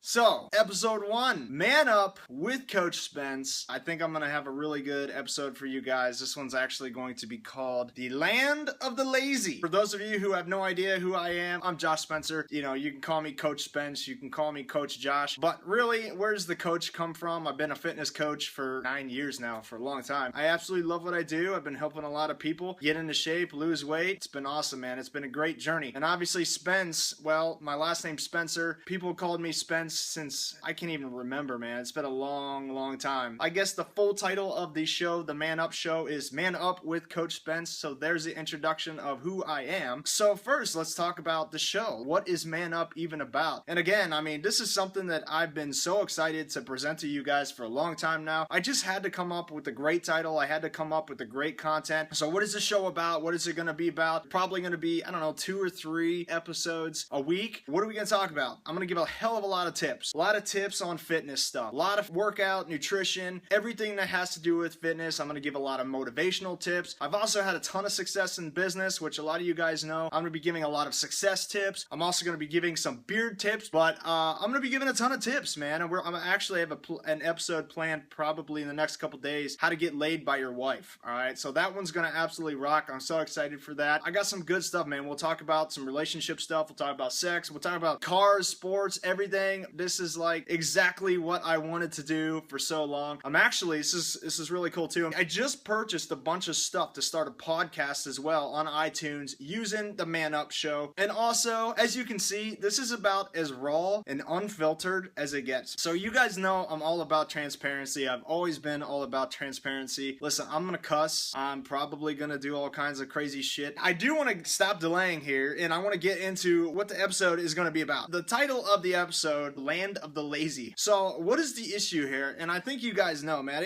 So, episode 1, Man Up with Coach Spence. I think I'm going to have a really good episode for you guys. This one's actually going to be called The Land of the Lazy. For those of you who have no idea who I am, I'm Josh Spencer. You know, you can call me Coach Spence, you can call me Coach Josh, but really, where's the coach come from? I've been a fitness coach for 9 years now, for a long time. I absolutely love what I do. I've been helping a lot of people get into shape, lose weight. It's been awesome, man. It's been a great journey. And obviously Spence, well, my last name's Spencer. People called me Spence since I can't even remember, man. It's been a long time. I guess the full title of the show, the Man Up Show, is Man Up with Coach Spence. So there's the introduction of who I am. So first, let's talk about the show. What is Man Up even about? And again, I mean, this is something that I've been so excited to present to you guys for a long time now. I just had to come up with a great title. I had to come up with a great content. So what is the show about? What is it going to be about? Probably going to be, I don't know, 2 or 3 episodes a week. What are we going to talk about? I'm going to give a hell of a lot of tips. A lot of tips on fitness stuff. A lot of workout, nutrition, everything that has to do with fitness. I'm going to give a lot of motivational tips. I've also had a ton of success in business, which a lot of you guys know. I'm going to be giving a lot of success tips. I'm also going to be giving some beard tips, but I'm going to be giving a ton of tips, man. And I'm actually have an episode planned probably in the next couple days, how to get laid by your wife. All right. So that one's going to absolutely rock. I'm so excited for that. I got some good stuff, man. We'll talk about some relationship stuff. We'll talk about sex. We'll talk about cars, sports, everything. This is like exactly what I wanted to do for so long. I'm actually, this is really cool too. I just purchased a bunch of stuff to start a podcast as well on iTunes using the Man Up Show. And also, as you can see, this is about as raw and unfiltered as it gets. So you guys know I'm all about transparency. I've always been all about transparency. Listen, I'm gonna cuss. I'm probably gonna do all kinds of crazy shit. I do want to stop delaying here, and I want to get into what the episode is going to be about. The title of the episode, Land of the Lazy. So what is the issue here? And I think you guys know, man.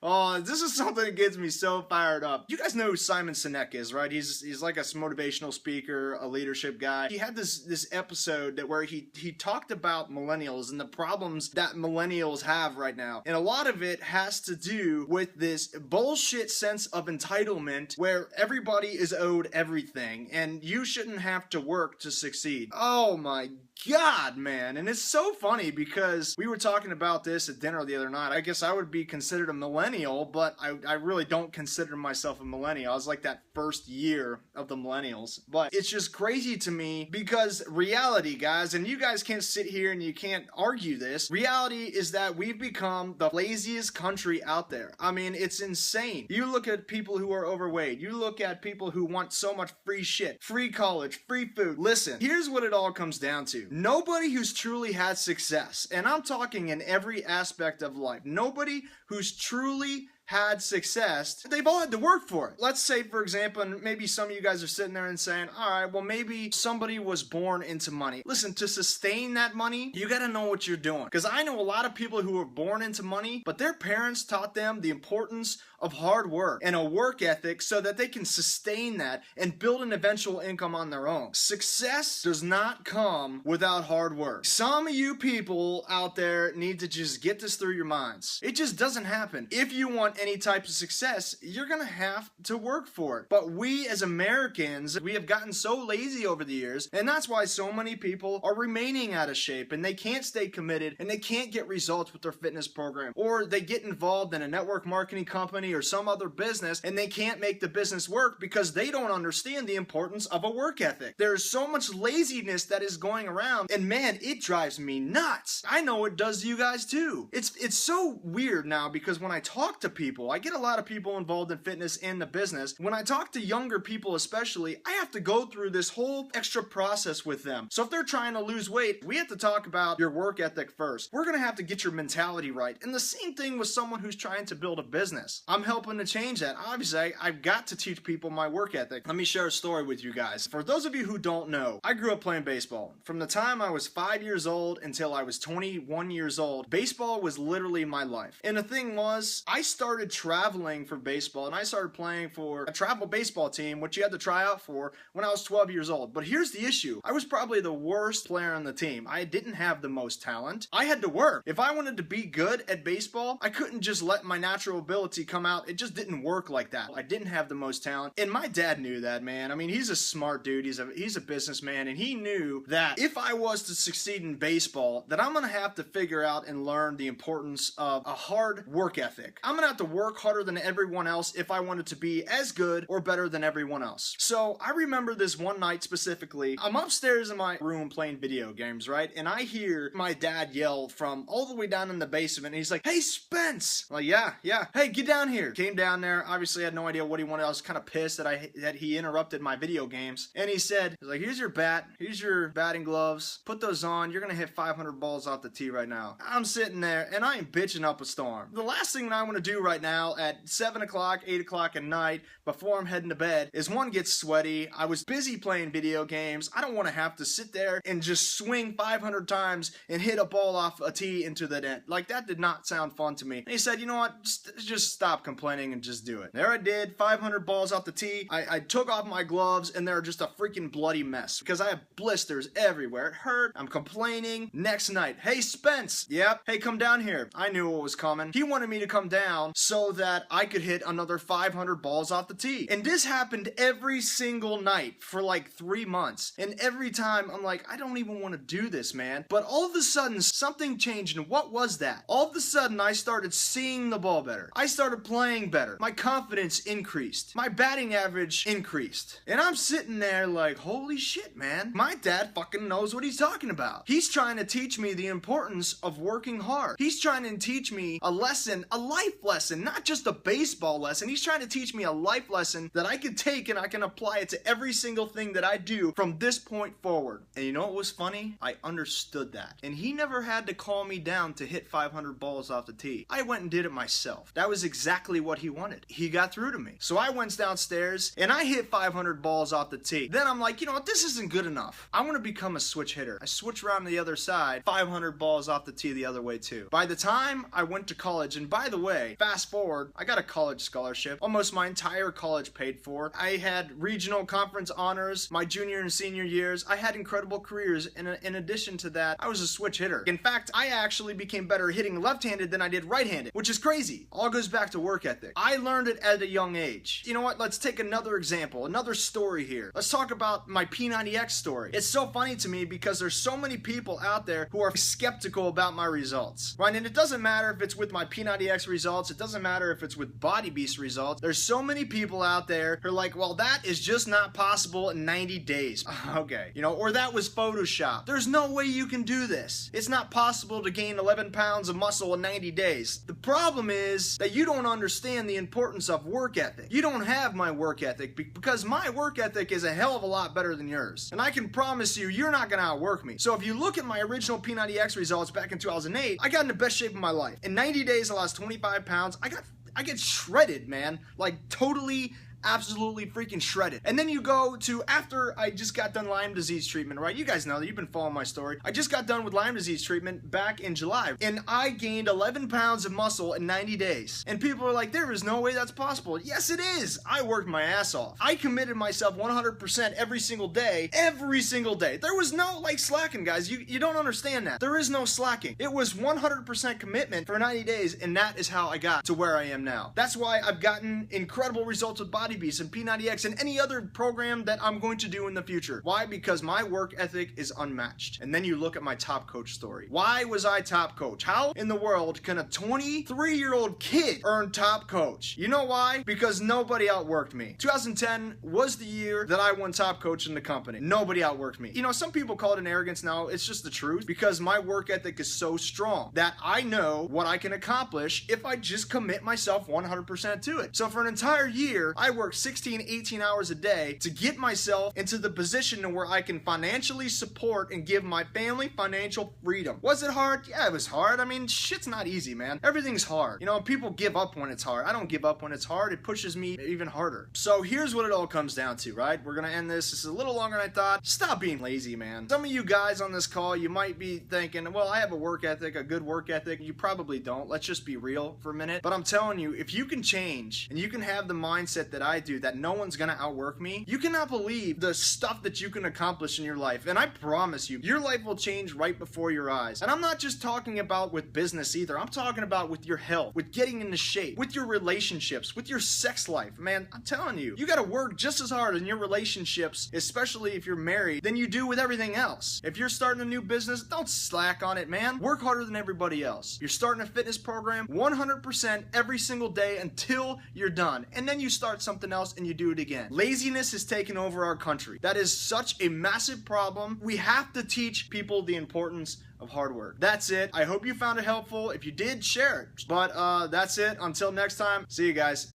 Oh, this is something that gets me so fired up. You guys know who Simon Sinek is, right? He's like a motivational speaker, a leadership guy. He had this episode where he talked about millennials and the problems that millennials have right now. And a lot of it has to do with this bullshit sense of entitlement where everybody is owed everything and you shouldn't have to work to succeed. Oh my God, man. And it's so funny because we were talking about this at dinner the other night. I guess I would be considered a millennial, but I really don't consider myself a millennial. I was like that first year of the millennials. But it's just crazy to me because reality, guys, and you guys can't sit here and you can't argue this. Reality is that we've become the laziest country out there. I mean, it's insane. You look at people who are overweight. You look at people who want so much free shit, free college, free food. Listen, here's what it all comes down to. Nobody who's truly had success, and I'm talking in every aspect of life, nobody who's truly had success, they've all had to work for it. Let's say, for example, and maybe some of you guys are sitting there and saying, all right, well, maybe somebody was born into money. Listen, to sustain that money, you gotta know what you're doing. Because I know a lot of people who were born into money, but their parents taught them the importance of hard work and a work ethic so that they can sustain that and build an eventual income on their own. Success does not come without hard work. Some of you people out there need to just get this through your minds. It just doesn't happen. If you want any type of success, you're gonna have to work for it. But we as Americans, we have gotten so lazy over the years, and that's why so many people are remaining out of shape and they can't stay committed and they can't get results with their fitness program. Or they get involved in a network marketing company or some other business and they can't make the business work because they don't understand the importance of a work ethic. There's so much laziness that is going around, and man, it drives me nuts. I know it does you guys too. It's so weird now because when I talk to people, I get a lot of people involved in fitness and the business. When I talk to younger people especially, I have to go through this whole extra process with them. So if they're trying to lose weight, we have to talk about your work ethic first. We're gonna have to get your mentality right. And the same thing with someone who's trying to build a business. I'm helping to change that. Obviously, I've got to teach people my work ethic. Let me share a story with you guys. For those of you who don't know, I grew up playing baseball. From the time I was 5 years old until I was 21 years old, baseball was literally my life. And the thing was, I started traveling for baseball and I started playing for a travel baseball team, which you had to try out for when I was 12 years old. But here's the issue. I was probably the worst player on the team. I didn't have the most talent. I had to work. If I wanted to be good at baseball, I couldn't just let my natural ability come out. It just didn't work like that. I didn't have the most talent. And my dad knew that, man. I mean, he's a smart dude. He's a businessman, and he knew that if I was to succeed in baseball, that I'm going to have to figure out and learn the importance of a hard work ethic. I'm going to have to work harder than everyone else if I wanted to be as good or better than everyone else. So I remember this one night specifically. I'm upstairs in my room playing video games, right? And I hear my dad yell from all the way down in the basement, and he's like, "Hey, Spence!" I'm like, yeah. "Hey, get down here." Came down there. Obviously, I had no idea what he wanted. I was kind of pissed that he interrupted my video games. And he's like, "Here's your bat. Here's your batting gloves. Put those on. You're going to hit 500 balls off the tee right now." I'm sitting there, and I am bitching up a storm. The last thing that I want to do right now at 7 o'clock, 8 o'clock at night, before I'm heading to bed, is one, get sweaty. I was busy playing video games. I don't want to have to sit there and just swing 500 times and hit a ball off a tee into the net. Like, that did not sound fun to me. And he said, "You know what? Just stop complaining and just do it." There I did, 500 balls off the tee. I took off my gloves, and they're just a freaking bloody mess because I have blisters everywhere. It hurt. I'm complaining. Next night, "Hey, Spence." "Yep." "Hey, come down here." I knew what was coming. He wanted me to come down so that I could hit another 500 balls off the tee. And this happened every single night for like 3 months. And every time I'm like, I don't even want to do this, man. But all of a sudden, something changed. And what was that? All of a sudden, I started seeing the ball better. I started playing better. My confidence increased. My batting average increased. And I'm sitting there like, holy shit, man. My dad fucking knows what he's talking about. He's trying to teach me the importance of working hard. He's trying to teach me a lesson, a life lesson, not just a baseball lesson. He's trying to teach me a life lesson that I can take and I can apply it to every single thing that I do from this point forward. And you know what was funny? I understood that. And he never had to call me down to hit 500 balls off the tee. I went and did it myself. That was exactly what he wanted. He got through to me. So I went downstairs and I hit 500 balls off the tee. Then I'm like, you know what? This isn't good enough. I want to become a switch hitter. I switch around to the other side, 500 balls off the tee the other way too. By the time I went to college, and by the way, fast forward, I got a college scholarship, almost my entire college paid for. I had regional conference honors my junior and senior years. I had incredible careers. In addition to that, I was a switch hitter. In fact, I actually became better hitting left-handed than I did right-handed, which is crazy. All goes back to work ethic. I learned it at a young age. You know what? Let's take another example, another story here. Let's talk about my P90X story. It's so funny to me because there's so many people out there who are skeptical about my results, right? And it doesn't matter if it's with my P90X results. It doesn't matter if it's with Body Beast results. There's so many people out there who are like, well, that is just not possible in 90 days. Okay. You know, or that was Photoshop. There's no way you can do this. It's not possible to gain 11 pounds of muscle in 90 days. The problem is that you don't understand the importance of work ethic. You don't have my work ethic because my work ethic is a hell of a lot better than yours. And I can promise you, you're not going to outwork me. So if you look at my original P90X results back in 2008, I got in the best shape of my life. In 90 days, I lost 25 pounds. I get shredded, man. Like, totally, absolutely freaking shredded. And then you go to after I just got done Lyme disease treatment, right? You guys know that. You've been following my story. I just got done with Lyme disease treatment back in July, and I gained 11 pounds of muscle in 90 days. And people are like, there is no way that's possible. Yes, it is. I worked my ass off. I committed myself 100% every single day. Every single day. There was no, like, slacking, guys. You don't understand that. There is no slacking. It was 100% commitment for 90 days, and that is how I got to where I am now. That's why I've gotten incredible results with Body Beast and P90X and any other program that I'm going to do in the future. Why? Because my work ethic is unmatched. And then you look at my top coach story. Why was I top coach? How in the world can a 23-year-old kid earn top coach? You know why? Because nobody outworked me. 2010 was the year that I won top coach in the company. Nobody outworked me. You know, some people call it an arrogance now. It's just the truth because my work ethic is so strong that I know what I can accomplish if I just commit myself 100% to it. So for an entire year, I worked 16, 18 hours a day to get myself into the position where I can financially support and give my family financial freedom. Was it hard? Yeah, it was hard. I mean, shit's not easy, man. Everything's hard. You know, people give up when it's hard. I don't give up when it's hard. It pushes me even harder. So here's what it all comes down to, right? We're gonna end this. This is a little longer than I thought. Stop being lazy, man. Some of you guys on this call, you might be thinking, well, I have a work ethic, a good work ethic. You probably don't. Let's just be real for a minute. But I'm telling you, if you can change and you can have the mindset that I do that no one's gonna outwork me, you cannot believe the stuff that you can accomplish in your life. And I promise you, your life will change right before your eyes. And I'm not just talking about with business either. I'm talking about with your health, with getting into shape, with your relationships, with your sex life. Man, I'm telling you, you gotta work just as hard in your relationships, especially if you're married, than you do with everything else. If you're starting a new business, don't slack on it, man. Work harder than everybody else. You're starting a fitness program 100% every single day until you're done. And then you start something else and you do it again. Laziness has taken over our country. That is such a massive problem. We have to teach people the importance of hard work. That's it. I hope you found it helpful. If you did, share it. But that's it. Until next time, see you guys.